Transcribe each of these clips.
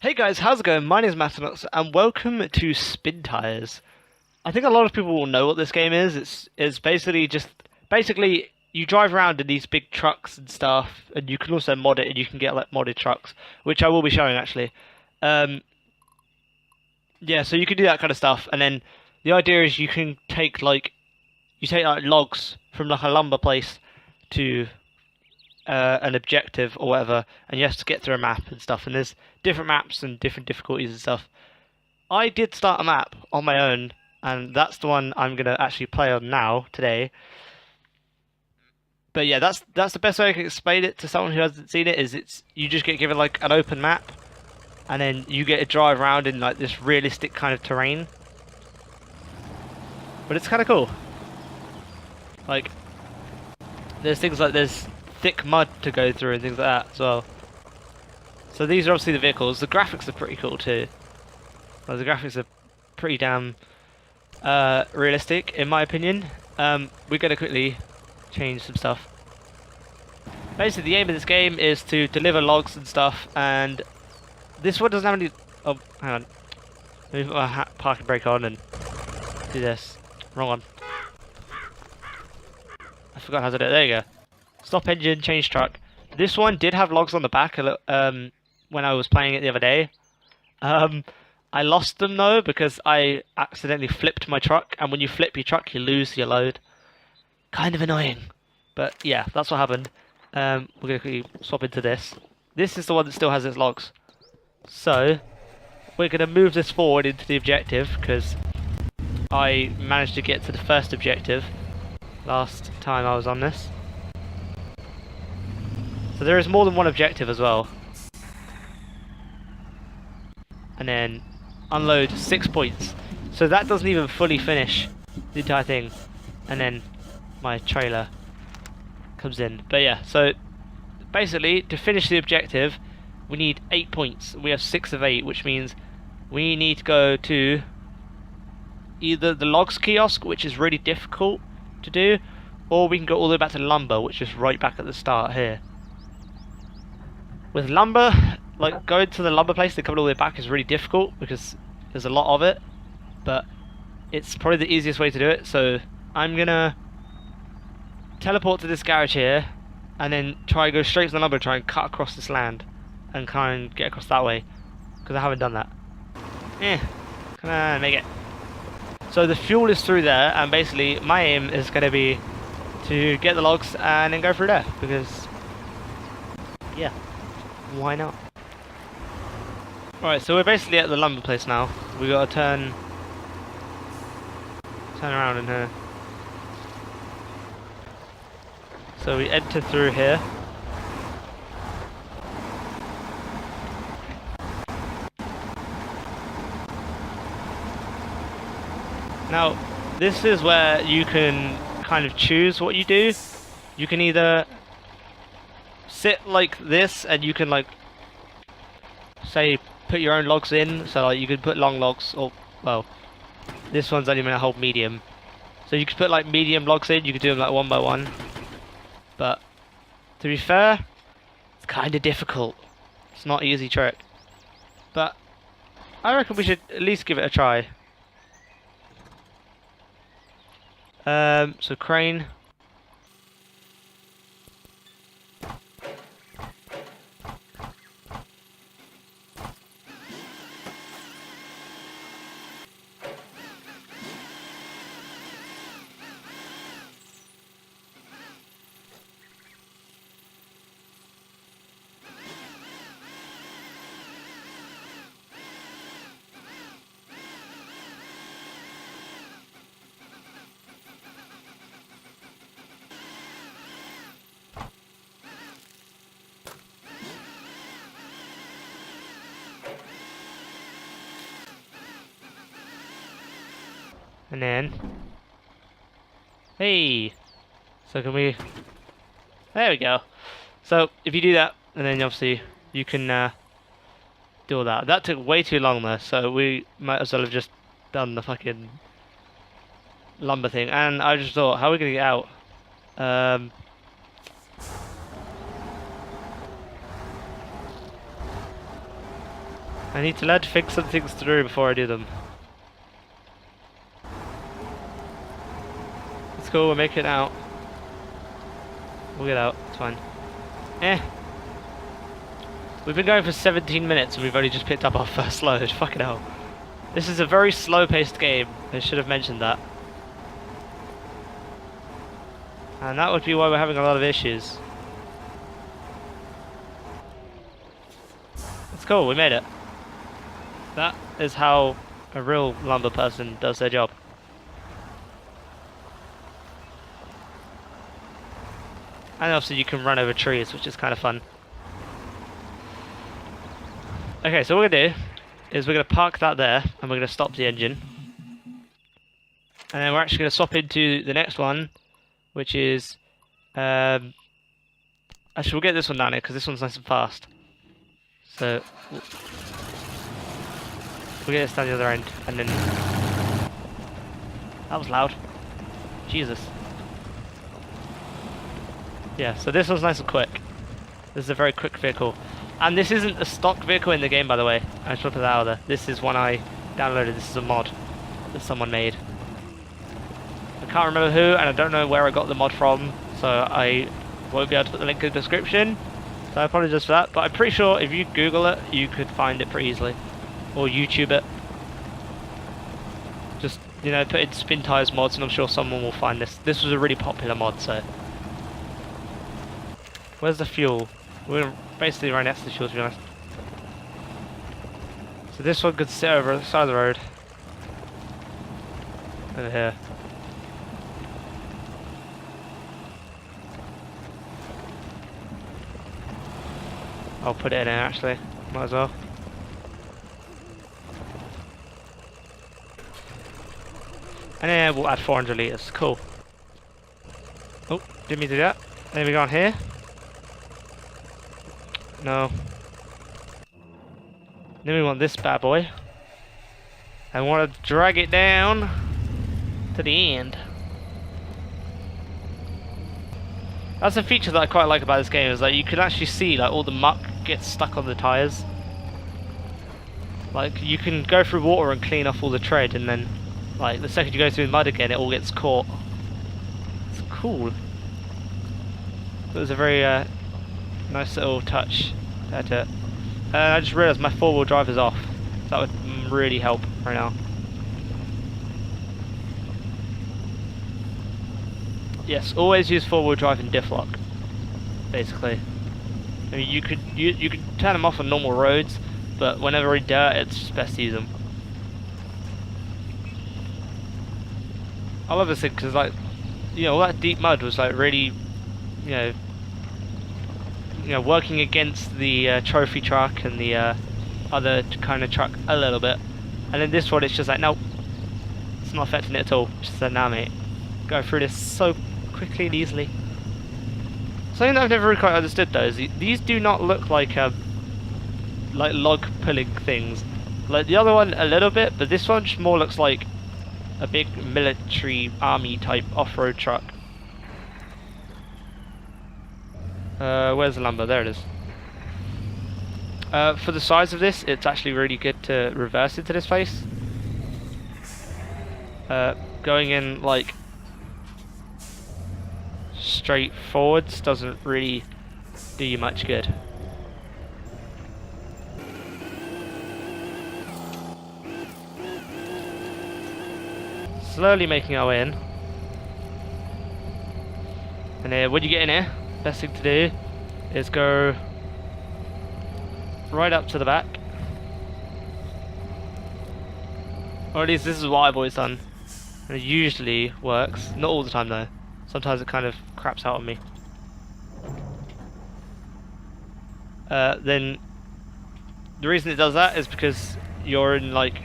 Hey guys, how's it going? My name is Matanox, and welcome to Spintires. I think a lot of people will know what this game is. It's basically you drive around in these big trucks and stuff, and you can also mod it, and you can get like modded trucks, which I will be showing actually. Um, yeah, so you can do that kind of stuff, and then the idea is you take like logs from like a lumber place to an objective or whatever, and you have to get through a map and stuff. And there's different maps and different difficulties and stuff. I did start a map on my own, and that's the one I'm gonna actually play on now today. But yeah, that's the best way I can explain it to someone who hasn't seen it. Is it's you just get given like an open map, and then you get to drive around in like this realistic kind of terrain. But it's kind of cool. Like there's things like there's thick mud to go through and things like that as well. So these are obviously the vehicles. The graphics are pretty cool too. Well, the graphics are pretty damn realistic in my opinion. We're going to quickly change some stuff. Basically the aim of this game is to deliver logs and stuff, and this one doesn't have any... Oh, hang on. Let me put my parking brake on and do this. Wrong one. I forgot how to do it. There you go. Stop engine, change truck. This one did have logs on the back when I was playing it the other day. I lost them though because I accidentally flipped my truck, and when you flip your truck you lose your load. Kind of annoying. But yeah, that's what happened. We're going to quickly swap into this. This is the one that still has its logs. So, we're going to move this forward into the objective because I managed to get to the first objective last time I was on this. So there is more than one objective as well. And then unload 6 points. So that doesn't even fully finish the entire thing. And then my trailer comes in. But yeah, so basically to finish the objective we need 8 points. We have 6 of 8, which means we need to go to either the logs kiosk, which is really difficult to do, or we can go all the way back to lumber, which is right back at the start here. With lumber, like going to the lumber place and coming all the way back is really difficult because there's a lot of it, but it's probably the easiest way to do it. So I'm gonna teleport to this garage here and then try to go straight to the lumber, try and cut across this land and try and get across that way because I haven't done that. Come on, make it. So the fuel is through there, and basically my aim is going to be to get the logs and then go through there because yeah, why not? Alright, so we're basically at the lumber place now. We got to turn around in here. So we enter through here. Now, this is where you can kind of choose what you do. You can either sit like this and you can like say put your own logs in, so like you can put long logs, or well, this one's only gonna hold medium, so you could put like medium logs in. You could do them like one by one, but to be fair it's kind of difficult. It's not an easy trick, but I reckon we should at least give it a try. So crane. And then, hey, so can we, there we go. So if you do that, and then obviously you can do all that. That took way too long though, so we might as well have just done the fucking lumber thing. And I just thought, how are we going to get out? I need to think some things through before I do them. Let's go, we'll make it out. We'll get out, it's fine. We've been going for 17 minutes and we've only just picked up our first load, fucking hell. This is a very slow-paced game, I should have mentioned that. And that would be why we're having a lot of issues. It's cool, we made it. That is how a real lumber person does their job. And also you can run over trees, which is kind of fun. Okay, so what we're going to do is we're going to park that there, and we're going to stop the engine. And then we're actually going to swap into the next one, which is... actually, we'll get this one down here, because this one's nice and fast. So... we'll get this down the other end, and then... That was loud. Jesus. Yeah, so this one's nice and quick. This is a very quick vehicle. And this isn't a stock vehicle in the game, by the way. I just want to put that out there. This is one I downloaded. This is a mod that someone made. I can't remember who, and I don't know where I got the mod from, so I won't be able to put the link in the description. So I apologize for that, but I'm pretty sure if you Google it, you could find it pretty easily. Or YouTube it. Just, you know, put in Spintires mods, and I'm sure someone will find this. This was a really popular mod, so... Where's the fuel? We're basically right next to the fuel, to be honest. So this one could sit over the side of the road. Over here. I'll put it in here actually, might as well. And then we'll add 400 litres, cool. Oh, didn't mean to do that. Then we go on here. No. Then we want this bad boy. I want to drag it down to the end. That's a feature that I quite like about this game, is that you can actually see like all the muck gets stuck on the tyres. Like you can go through water and clean off all the tread, and then like the second you go through mud again, it all gets caught. It's cool. It was a very nice little touch to it. I just realised my 4-wheel drive is off. That would really help right now. Yes, always use 4-wheel drive in diff lock. Basically, I mean you could turn them off on normal roads, but whenever in dirt, it's just best to use them. I love this thing because, like, you know, all that deep mud was like really, you know, working against the trophy truck and the other kind of truck a little bit, and then this one it's just like, nope, it's not affecting it at all. Just said, nah mate, go through this so quickly and easily. Something that I've never really quite understood though is these do not look like log pulling things. Like the other one a little bit, but this one just more looks like a big military army type off-road truck. Where's the lumber? There it is. For the size of this, it's actually really good to reverse into this place. Going in like straight forwards doesn't really do you much good. Slowly making our way in. And when you get in here, best thing to do is go right up to the back. Or at least this is what I've always done. And it usually works. Not all the time though. Sometimes it kind of craps out on me. Then the reason it does that is because you're in like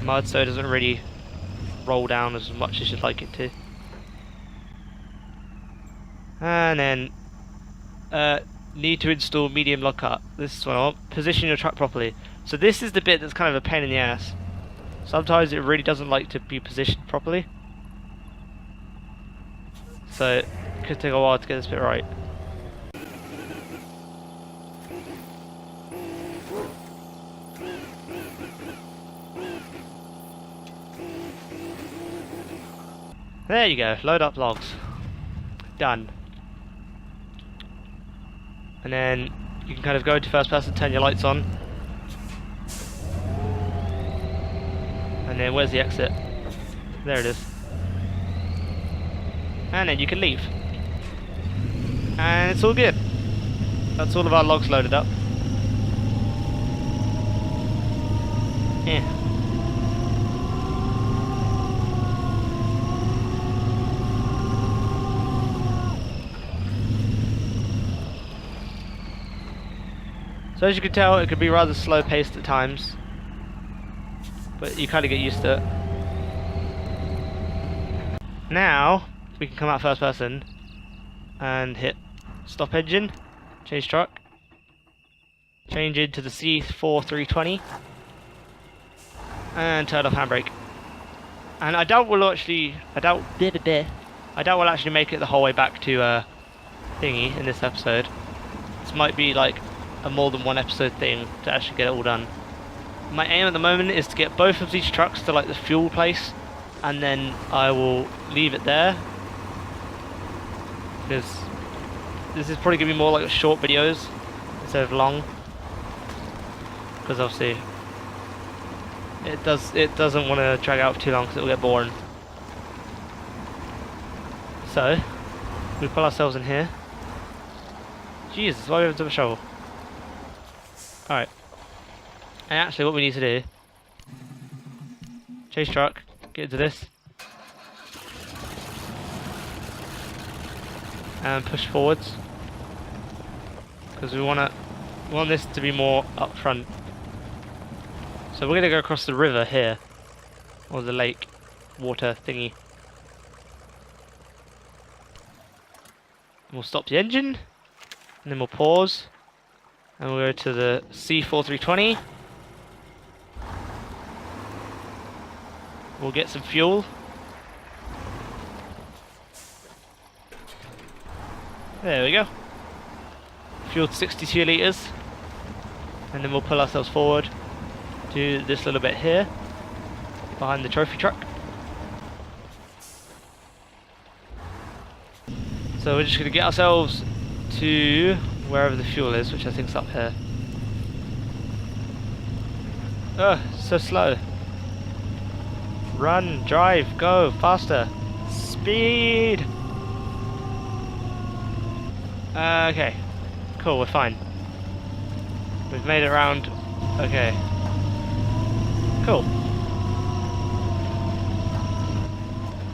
mud, so it doesn't really roll down as much as you'd like it to. And then need to install medium log cut. This is what I want. Position your truck properly. So this is the bit that's kind of a pain in the ass. Sometimes it really doesn't like to be positioned properly. So it could take a while to get this bit right. There you go, load up logs. Done. And then you can kind of go into first person, turn your lights on. And then where's the exit? There it is. And then you can leave. And it's all good. That's all of our logs loaded up. Yeah. So as you can tell, it could be rather slow paced at times, but you kind of get used to it. Now we can come out first person and hit stop engine, change truck, change into the C4 320, and turn off handbrake. And I doubt we'll actually make it the whole way back to thingy in this episode. This might be like a more than one episode thing to actually get it all done. My aim at the moment is to get both of these trucks to like the fuel place, and then I will leave it there, because this is probably going to be more like short videos instead of long, because obviously it doesn't want to drag out for too long because it will get boring. So we pull ourselves in here. Jesus, why do we have to have a shovel? Alright. And actually what we need to do, chase truck, get into this, and push forwards, because we want this to be more up front. So we're going to go across the river here, or the lake water thingy. We'll stop the engine, and then we'll pause, and we'll go to the C4 320. We'll get some fuel. There we go. Fueled 62 litres. And then we'll pull ourselves forward to this little bit here, behind the trophy truck. So we're just going to get ourselves to wherever the fuel is, which I think is up here. Oh, so slow. Run, drive, go, faster. Speed! Okay. Cool, we're fine. We've made it around. Okay. Cool.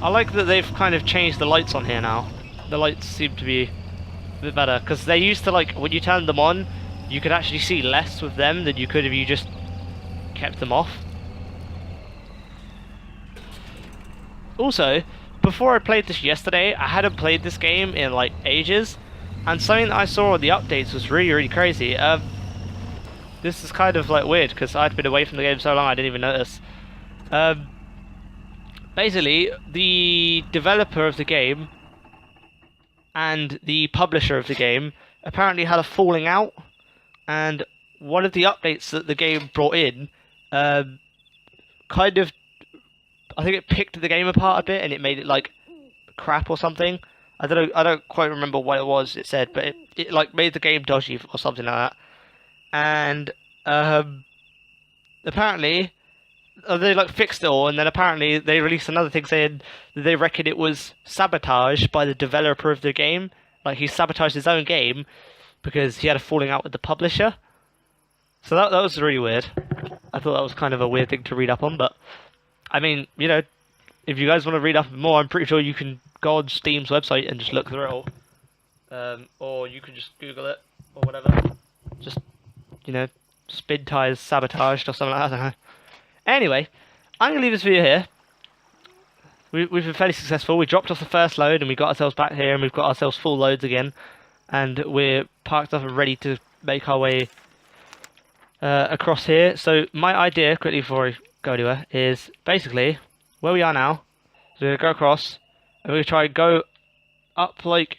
I like that they've kind of changed the lights on here now. The lights seem to be a bit better, because they used to, like, when you turned them on, you could actually see less with them than you could if you just kept them off. Also, before I played this yesterday, I hadn't played this game in like ages, and something that I saw on the updates was really crazy. This is kind of like weird, because I'd been away from the game so long I didn't even notice. Basically, the developer of the game and the publisher of the game apparently had a falling out, and one of the updates that the game brought in kind of, I think it picked the game apart a bit and it made it like crap or something. I don't quite remember what it was it said, but it like made the game dodgy or something like that. And apparently they like fixed it all, and then apparently they released another thing saying that they reckon it was sabotage by the developer of the game. Like he sabotaged his own game because he had a falling out with the publisher. So that was really weird. I thought that was kind of a weird thing to read up on, but I mean, you know, if you guys want to read up more, I'm pretty sure you can go on Steam's website and just look through it all. Or you can just Google it, or whatever. Just, you know, Spintires sabotaged or something like that, I don't know. Anyway, I'm going to leave this video here. We've been fairly successful. We dropped off the first load and we got ourselves back here, and we've got ourselves full loads again. And we're parked up and ready to make our way across here. So my idea, quickly before I go anywhere, is basically where we are now. So we're going to go across and we're going to try and go up like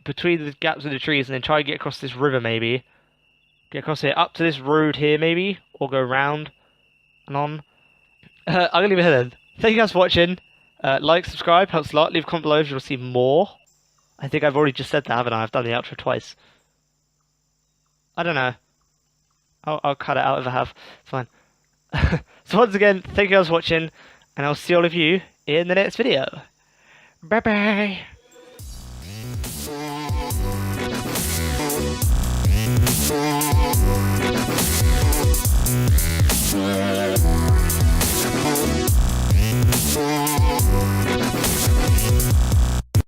between the gaps in the trees, and then try and get across this river maybe. Get across here, up to this road here maybe, or go round and on. I'm going to leave it here then. Thank you guys for watching, Like, subscribe, helps a lot. Leave a comment below if you want to see more. I think I've already just said that, haven't I? I've done the outro twice. I don't know. I'll cut it out if I have. It's fine. So once again, thank you guys for watching, and I'll see all of you in the next video. Bye bye.